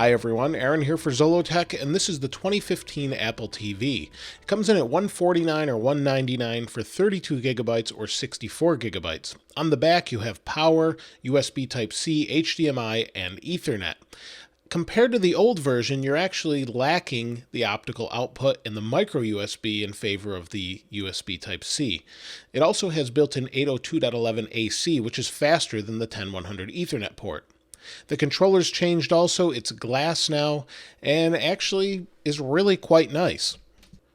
Hi everyone, Aaron here for Zollotech, and this is the 2015 Apple TV. It comes in at $149 or $199 for 32 gigabytes or 64 gigabytes. On the back you have power, USB Type-C, HDMI, and Ethernet. Compared to the old version, you're actually lacking the optical output and the micro USB in favor of the USB Type-C. It also has built-in 802.11 AC, which is faster than the 10100 Ethernet port. The controller's changed also, it's glass now, and actually is really quite nice.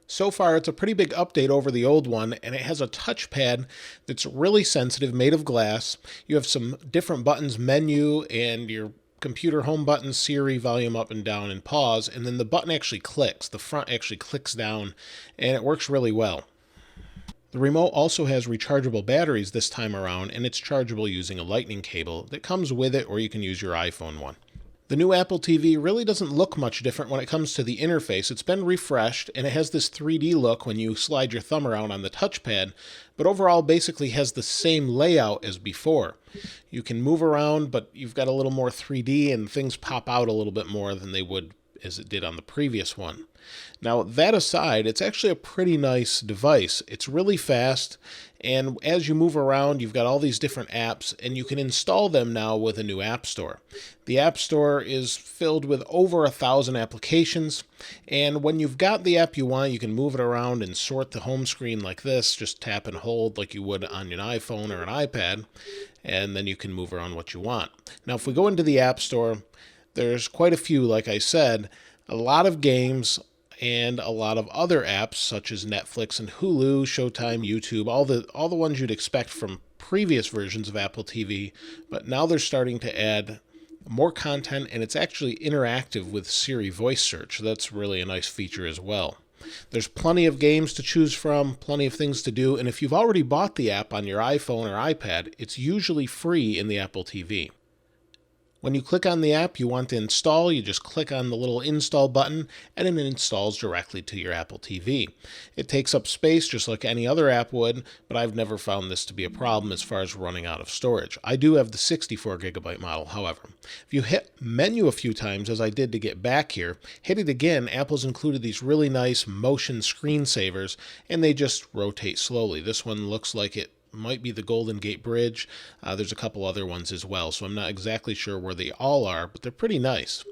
So far, it's a pretty big update over the old one, and it has a touchpad that's really sensitive, made of glass. You have some different buttons, menu, and your computer home button, Siri, volume up and down, and pause, and then the button actually clicks. The front actually clicks down, and it works really well. The remote also has rechargeable batteries this time around, and it's chargeable using a lightning cable that comes with it, or you can use your iPhone one. The new Apple TV really doesn't look much different when it comes to the interface. It's been refreshed, and it has this 3D look when you slide your thumb around on the touchpad, but overall basically has the same layout as before. You can move around, but you've got a little more 3D, and things pop out a little bit more than they would as it did on the previous one. Now, that aside, it's actually a pretty nice device. It's really fast, and as you move around, you've got all these different apps, and you can install them now with a new app store. The app store is filled with over 1,000 applications, and when you've got the app you want, you can move it around and sort the home screen like this. Just tap and hold like you would on an iPhone or an iPad, and then you can move around what you want. Now, if we go into the app store, there's quite a few, like I said, a lot of games and a lot of other apps such as Netflix and Hulu, Showtime, YouTube, all the ones you'd expect from previous versions of Apple TV, but now they're starting to add more content, and it's actually interactive with Siri voice search. That's really a nice feature as well. There's plenty of games to choose from, plenty of things to do, and if you've already bought the app on your iPhone or iPad, it's usually free in the Apple TV. When you click on the app you want to install, you just click on the little install button, and it installs directly to your Apple TV. It takes up space just like any other app would, but I've never found this to be a problem as far as running out of storage. I do have the 64 gigabyte model, however. If you hit menu a few times, as I did to get back here, hit it again, Apple's included these really nice motion screensavers, and they just rotate slowly. This one looks like it might be the Golden Gate Bridge. There's a couple other ones as well, so I'm not exactly sure where they all are, but they're pretty nice.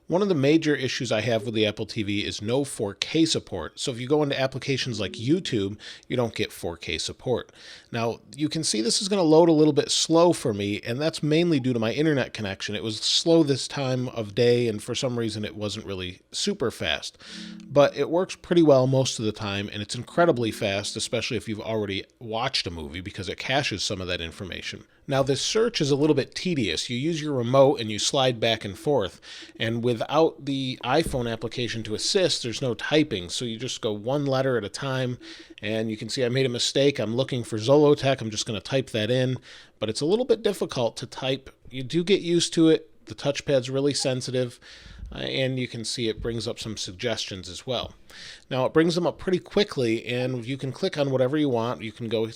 One of the major issues I have with the Apple TV is no 4K support. So if you go into applications like YouTube, you don't get 4K support. Now, you can see this is going to load a little bit slow for me, and that's mainly due to my internet connection. It was slow this time of day, and for some reason it wasn't really super fast. But it works pretty well most of the time, and it's incredibly fast, especially if you've already watched a movie, because it caches some of that information. Now, this search is a little bit tedious. You use your remote and you slide back and forth, and without the iPhone application to assist, there's no typing, so you just go one letter at a time, and you can see I made a mistake. I'm looking for Zollotech. I'm just going to type that in, but it's a little bit difficult to type. You do get used to it. The touchpad's really sensitive, and you can see it brings up some suggestions as well. Now, it brings them up pretty quickly, and you can click on whatever you want. You can go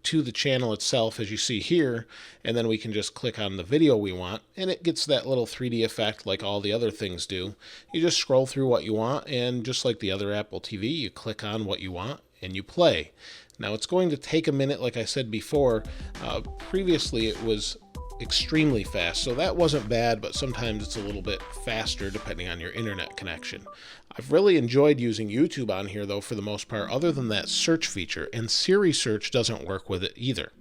to the channel itself, as you see here, and then we can just click on the video we want, and it gets that little 3D effect like all the other things do. You just scroll through what you want, and just like the other Apple TV, you click on what you want and you play. Now, it's going to take a minute, like I said before. Previously it was extremely fast, so that wasn't bad, but sometimes it's a little bit faster depending on your internet connection. I've really enjoyed using YouTube on here though, for the most part, other than that search feature, and Siri search doesn't work with it either.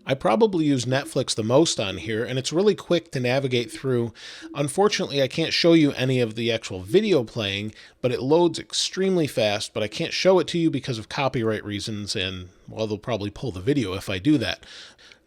I probably use Netflix the most on here, and it's really quick to navigate through. Unfortunately, I can't show you any of the actual video playing, but it loads extremely fast, but I can't show it to you because of copyright reasons, and, well, they'll probably pull the video if I do that.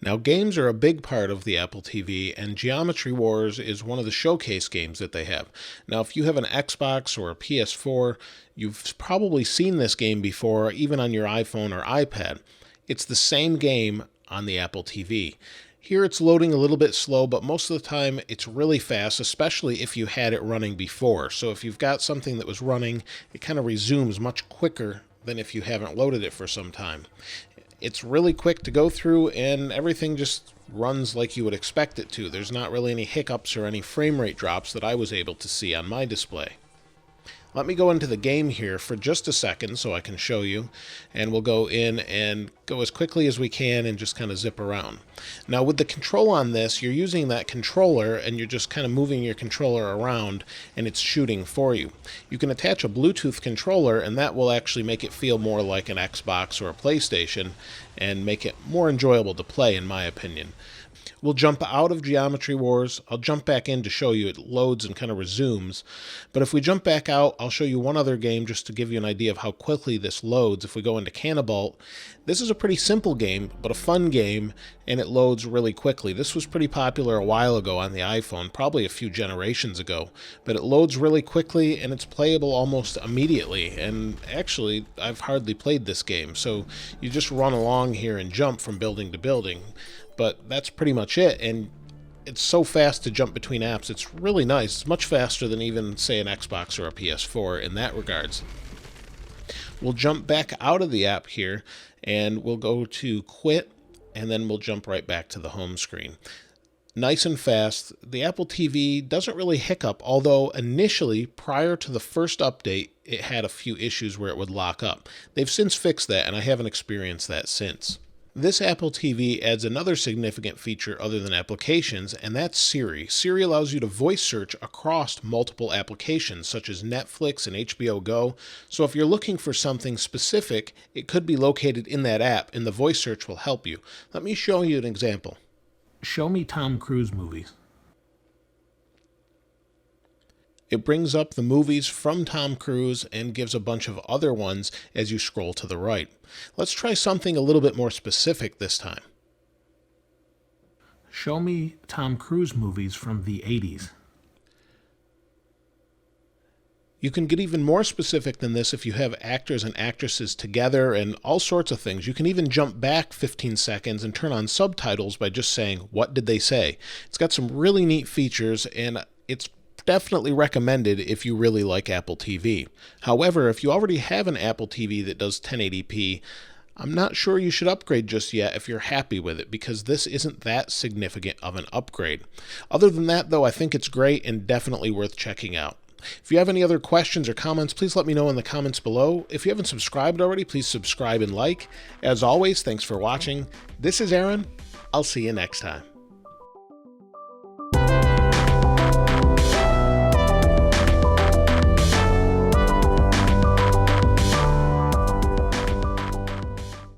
Now, games are a big part of the Apple TV, and Geometry Wars is one of the showcase games that they have. Now, if you have an Xbox or a PS4, you've probably seen this game before, even on your iPhone or iPad. It's the same game on the Apple TV. Here it's loading a little bit slow, but most of the time it's really fast, especially if you had it running before. So if you've got something that was running, it kind of resumes much quicker than if you haven't loaded it for some time. It's really quick to go through, and everything just runs like you would expect it to. There's not really any hiccups or any frame rate drops that I was able to see on my display. Let me go into the game here for just a second so I can show you, and we'll go in and go as quickly as we can and just kind of zip around. Now with the control on this, you're using that controller and you're just kind of moving your controller around and it's shooting for you. You can attach a Bluetooth controller and that will actually make it feel more like an Xbox or a PlayStation and make it more enjoyable to play, in my opinion. We'll jump out of Geometry Wars. I'll jump back in to show you it loads and kind of resumes. But if we jump back out, I'll show you one other game just to give you an idea of how quickly this loads. If we go into Cannibalt, this is a pretty simple game, but a fun game, and it loads really quickly. This was pretty popular a while ago on the iPhone, probably a few generations ago. But it loads really quickly, and it's playable almost immediately. And actually, I've hardly played this game, so you just run along here and jump from building to building. But that's pretty much it, and it's so fast to jump between apps. It's really nice. It's much faster than even, say, an Xbox or a PS4 in that regards. We'll jump back out of the app here, and we'll go to quit, and then we'll jump right back to the home screen. Nice and fast. The Apple TV doesn't really hiccup, although initially, prior to the first update, it had a few issues where it would lock up. They've since fixed that, and I haven't experienced that since. This Apple TV adds another significant feature other than applications, and that's Siri. Siri allows you to voice search across multiple applications, such as Netflix and HBO Go. So if you're looking for something specific, it could be located in that app, and the voice search will help you. Let me show you an example. Show me Tom Cruise movies. It brings up the movies from Tom Cruise and gives a bunch of other ones as you scroll to the right. Let's try something a little bit more specific this time. Show me Tom Cruise movies from the 80s. You can get even more specific than this if you have actors and actresses together and all sorts of things. You can even jump back 15 seconds and turn on subtitles by just saying, "What did they say?" It's got some really neat features, and it's definitely recommended if you really like Apple TV. However, if you already have an Apple TV that does 1080p, I'm not sure you should upgrade just yet if you're happy with it, because this isn't that significant of an upgrade. Other than that, though, I think it's great and definitely worth checking out. If you have any other questions or comments, please let me know in the comments below. If you haven't subscribed already, please subscribe and like. As always, thanks for watching. This is Aaron. I'll see you next time.